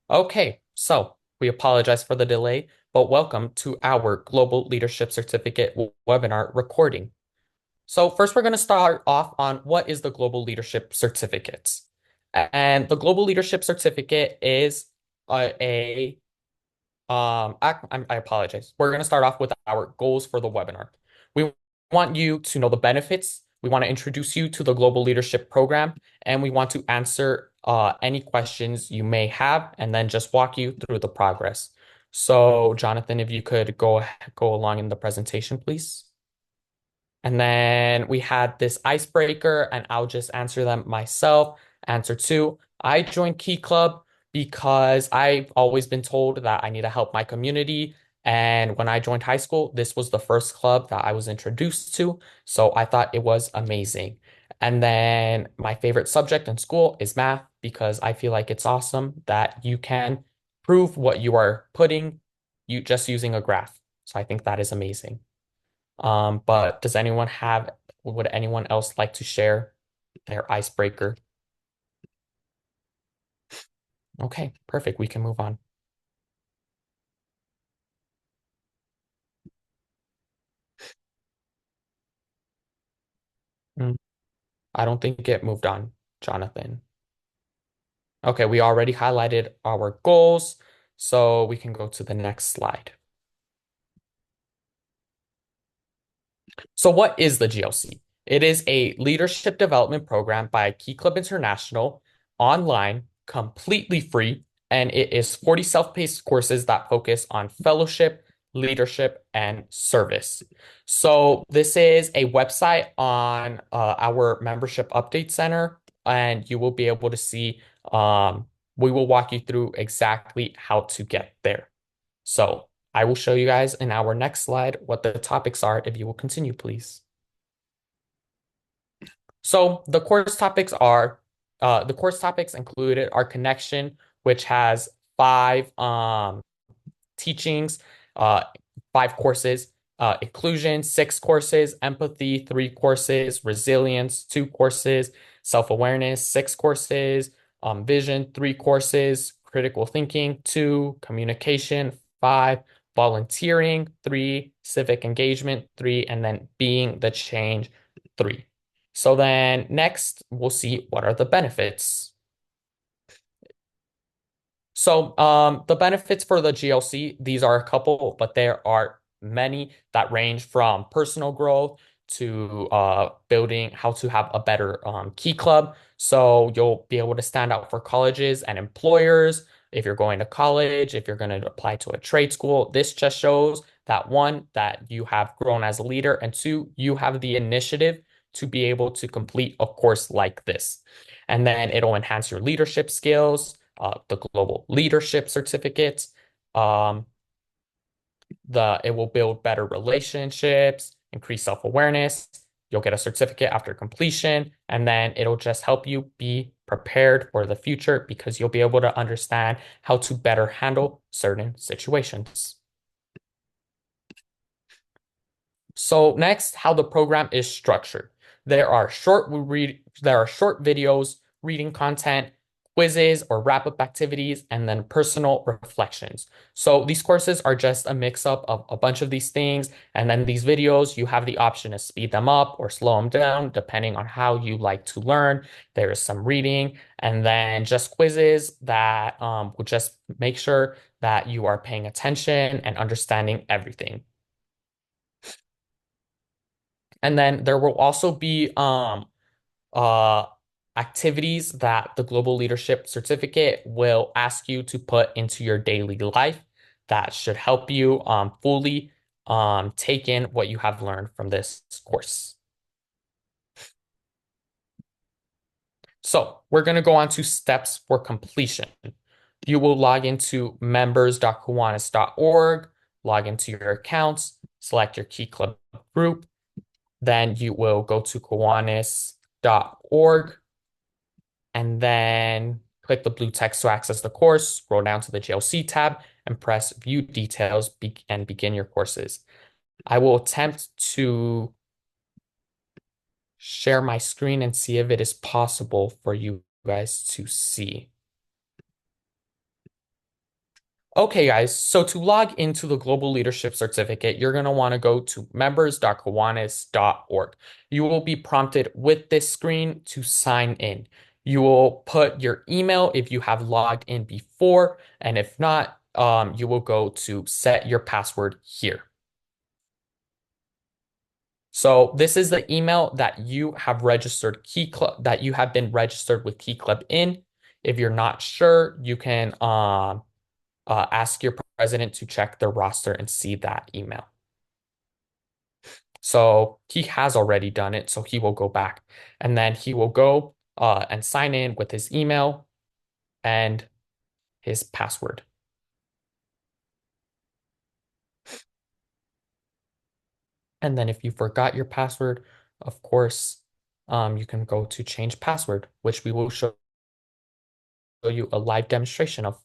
Okay, so we apologize for the delay, but welcome to our Global Leadership Certificate webinar recording. So first, we're going to start off on what is the Global Leadership Certificate. And the Global Leadership Certificate is I apologize. We're going to start off with our goals for the webinar. We want you to know the benefits. We want to introduce you to the Global Leadership Program, and we want to answer any questions you may have, and then just walk you through the progress. So, Jonathan, if you could go along in the presentation, please. And then we had this icebreaker, and I'll just answer them myself. Answer two, I joined Key Club because I've always been told that I need to help my community. And when I joined high school, this was the first club that I was introduced to. So I thought it was amazing. And then my favorite subject in school is math because I feel like it's awesome that you can prove what you are putting you just using a graph. So I think that is amazing. But would anyone else like to share their icebreaker? Okay, perfect. We can move on. Mm, I don't think it moved on, Jonathan. Okay, we already highlighted our goals, so we can go to the next slide. So what is the GLC? It is a leadership development program by Key Club International, online, completely free, and it is 40 self-paced courses that focus on fellowship, leadership, and service. So this is a website on our membership update center, and you will be able to see, we will walk you through exactly how to get there. So I will show you guys in our next slide what the topics are if you will continue, please. So the course topics included are connection, which has five teachings, uh, five courses, inclusion, six courses, empathy, three courses, resilience, two courses, self-awareness, six courses, vision, three courses, critical thinking, two, communication, five, volunteering, three, civic engagement, three, and then being the change, three. So then next, we'll see what are the benefits. So, the benefits for the GLC, these are a couple, but there are many that range from personal growth to building how to have a better key club. So you'll be able to stand out for colleges and employers. If you're going to college, if you're going to apply to a trade school, this just shows that one, that you have grown as a leader, and two, you have the initiative to be able to complete a course like this. And then it'll enhance your leadership skills, the global leadership certificate. Um, it will build better relationships, increase self-awareness. You'll get a certificate after completion, and then it'll just help you be prepared for the future because you'll be able to understand how to better handle certain situations. So next, how the program is structured. There are short videos, reading content, quizzes or wrap-up activities, and then personal reflections. So these courses are just a mix-up of a bunch of these things. And then these videos, you have the option to speed them up or slow them down, depending on how you like to learn. There is some reading, and then just quizzes that will just make sure that you are paying attention and understanding everything. And then there will also be uh, activities that the Global Leadership Certificate will ask you to put into your daily life that should help you fully take in what you have learned from this course. So we're going to go on to steps for completion. You will log into members.kiwanis.org, log into your accounts, select your Key Club group. Then you will go to kiwanis.org and then click the blue text to access the course, scroll down to the GLC tab and press view details and begin your courses. I will attempt to share my screen and see if it is possible for you guys to see. Okay, guys, so to log into the Global Leadership Certificate, you're going to want to go to members.kiwanis.org. You will be prompted with this screen to sign in. You will put your email if you have logged in before, and if not, you will go to set your password here. So this is the email that you have registered Key Club that you have been registered with Key Club in. If you're not sure, you can ask your president to check the roster and see that email. So he has already done it, so he will go back and then he will go and sign in with his email and his password. And then if you forgot your password, of course, you can go to change password, which we will show you a live demonstration of.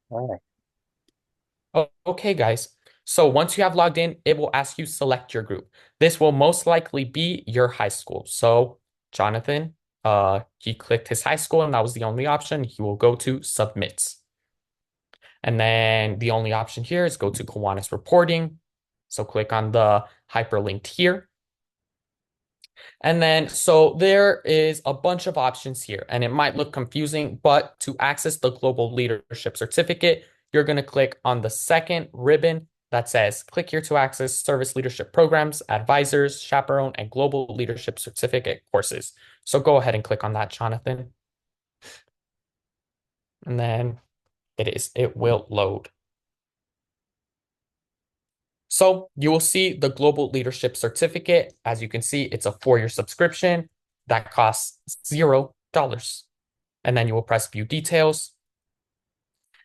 All right. Okay, guys. So once you have logged in, it will ask you select your group. This will most likely be your high school. So Jonathan, he clicked his high school and that was the only option. He will go to submit. And then the only option here is go to Kiwanis reporting. So click on the hyperlinked here. And then, so there is a bunch of options here, and it might look confusing, but to access the Global Leadership Certificate, you're going to click on the second ribbon that says, click here to access service leadership programs, advisors, chaperone, and Global Leadership Certificate courses. So go ahead and click on that, Jonathan. And then it will load. So you will see the Global Leadership Certificate. As you can see, it's a 4-year subscription that costs $0. And then you will press view details.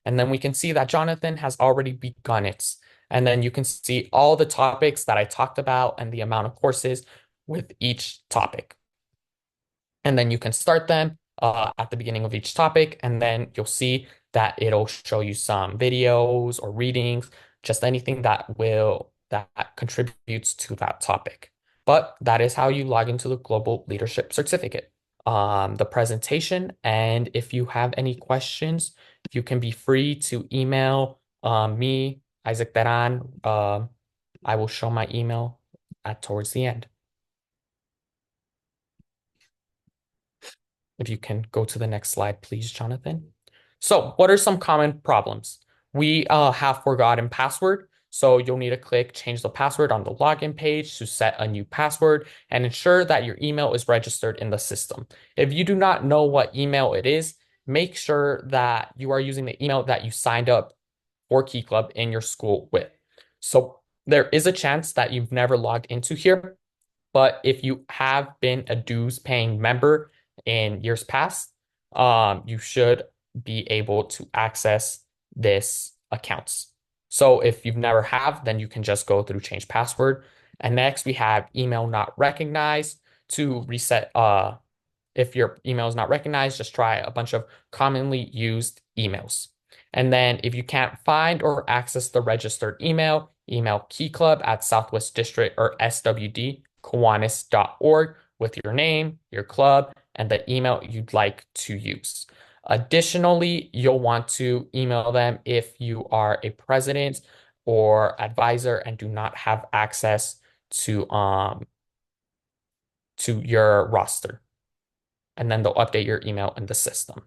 And then we can see that Jonathan has already begun it. And then you can see all the topics that I talked about and the amount of courses with each topic. And then you can start them at the beginning of each topic. And then you'll see that it'll show you some videos or readings, just anything that contributes to that topic. But that is how you log into the Global Leadership Certificate. The presentation. And if you have any questions, you can be free to email me, Isaac Teran. I will show my email towards the end. If you can go to the next slide, please, Jonathan. So what are some common problems? We have forgotten password. So you'll need to click change the password on the login page to set a new password and ensure that your email is registered in the system. If you do not know what email it is, make sure that you are using the email that you signed up for Key Club in your school with. So there is a chance that you've never logged into here, but if you have been a dues paying member in years past, you should be able to access this accounts. So if you've never have, then you can just go through change password. And next we have email not recognized to reset. If your email is not recognized, just try a bunch of commonly used emails. And then if you can't find or access the registered email, email keyclub at Southwest District or SWD Kiwanis.org with your name, your club, and the email you'd like to use. Additionally, you'll want to email them if you are a president or advisor and do not have access to your roster. And then they'll update your email in the system.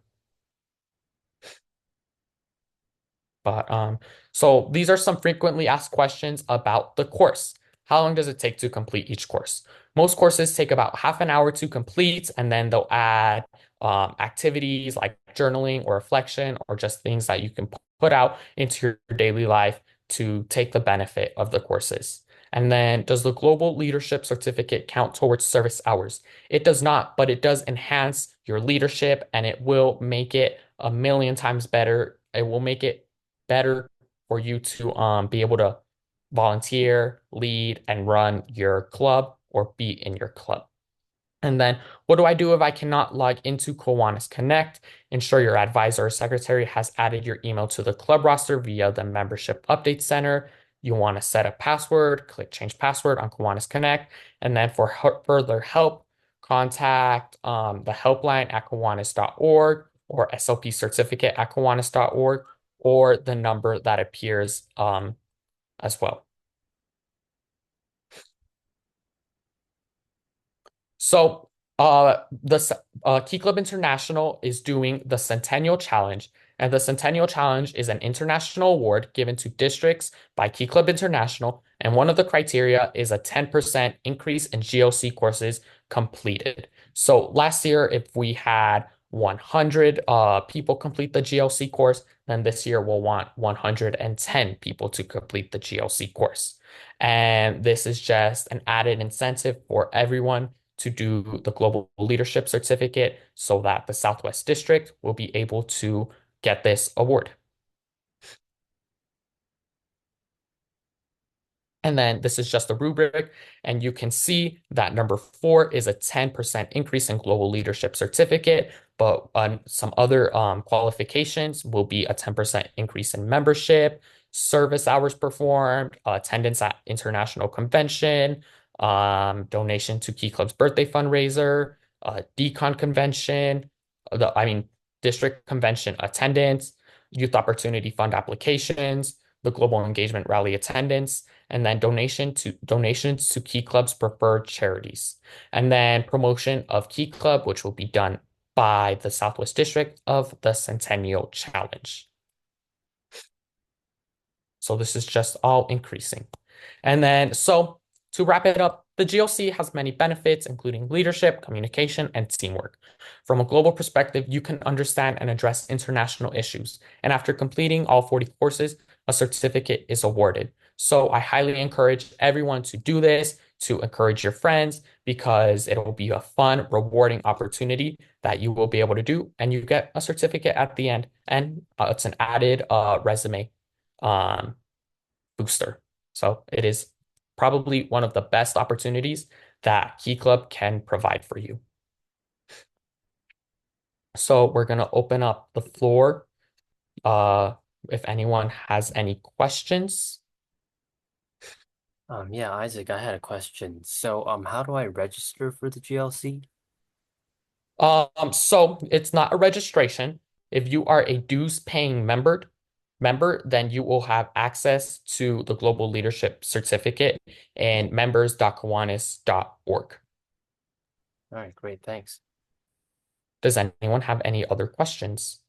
But so these are some frequently asked questions about the course. How long does it take to complete each course? Most courses take about half an hour to complete, and then they'll add activities like journaling or reflection or just things that you can put out into your daily life to take the benefit of the courses. And then, does the Global Leadership Certificate count towards service hours? It does not, but it does enhance your leadership and it will make it a million times better. It will make it better for you to be able to volunteer, lead, and run your club or be in your club. And then what do I do if I cannot log into Kiwanis Connect? Ensure your advisor or secretary has added your email to the club roster via the membership update center. You want to set a password, click change password on Kiwanis Connect. And then for further help, contact the helpline at Kiwanis.org or SLP certificate at Kiwanis.org or the number that appears as well. So, Key Club International is doing the Centennial Challenge, and the Centennial Challenge is an international award given to districts by Key Club International, and one of the criteria is a 10% increase in GOC courses completed. So last year, if we had 100 people complete the GLC course, then this year we'll want 110 people to complete the GLC course. And this is just an added incentive for everyone to do the Global Leadership Certificate so that the Southwest District will be able to get this award. And then this is just a rubric, and you can see that number 4 is a 10% increase in Global Leadership Certificate, but some other qualifications will be a 10% increase in membership, service hours performed, attendance at international convention, donation to Key Club's birthday fundraiser, decon convention, district convention attendance, youth opportunity fund applications, the global engagement rally attendance, and then donations to Key Club's preferred charities, and then promotion of Key Club, which will be done by the Southwest District of the Centennial Challenge. So this is just all increasing. And then, so to wrap it up, the GLC has many benefits, including leadership, communication, and teamwork. From a global perspective, you can understand and address international issues. And after completing all 40 courses, a certificate is awarded. So I highly encourage everyone to do this, to encourage your friends, because it will be a fun, rewarding opportunity that you will be able to do, and you get a certificate at the end. And it's an added resume um, booster. So it is probably one of the best opportunities that Key Club can provide for you. So we're going to open up the floor if anyone has any questions. Yeah, Isaac, I had a question. So, how do I register for the GLC? So it's not a registration. If you are a dues paying member, then you will have access to the Global Leadership Certificate and members.kiwanis.org. All right, great, thanks. Does anyone have any other questions?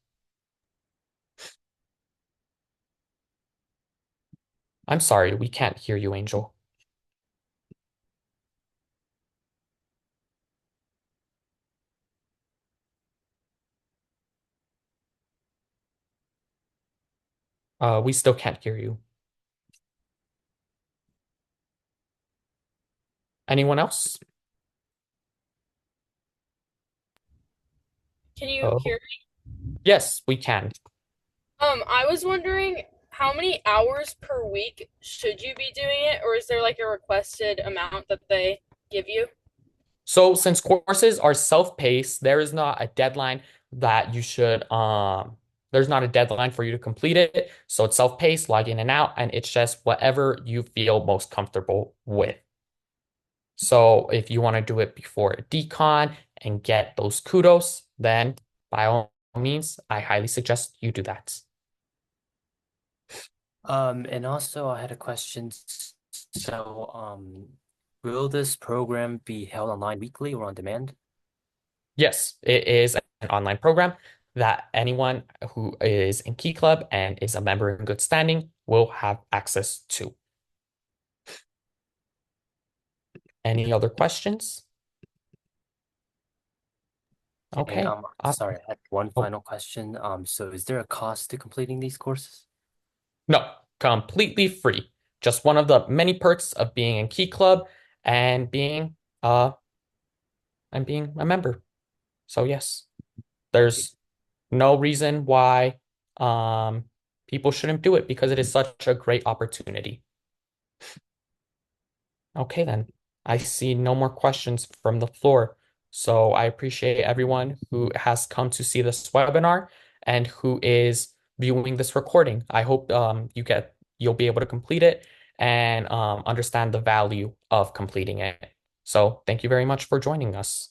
I'm sorry, we can't hear you, Angel. We still can't hear you. Anyone else? Can you Oh, hear yes, we can. me? I was wondering how many hours per week should you be doing it, or is there like a requested amount that they give you? So since courses are self-paced, there is not a deadline that you should there's not a deadline for you to complete it. So it's self-paced, log in and out, and it's just whatever you feel most comfortable with. So if you want to do it before a decon and get those kudos, then by all means, I highly suggest you do that. And also I had a question. So, will this program be held online weekly or on demand? Yes, it is an online program that anyone who is in Key Club and is a member in good standing will have access to. Any other questions? Okay, Okay. sorry, I had one Oh, final question. So is there a cost to completing these courses? no, completely free. Just one of the many perks of being in Key Club and uh being a member. So yes, Okay. there's no reason why people shouldn't do it because it is such a great opportunity. Okay, then. I see no more questions from the floor. So I appreciate everyone who has come to see this webinar and who is viewing this recording. I hope you'll be able to complete it and understand the value of completing it. So thank you very much for joining us.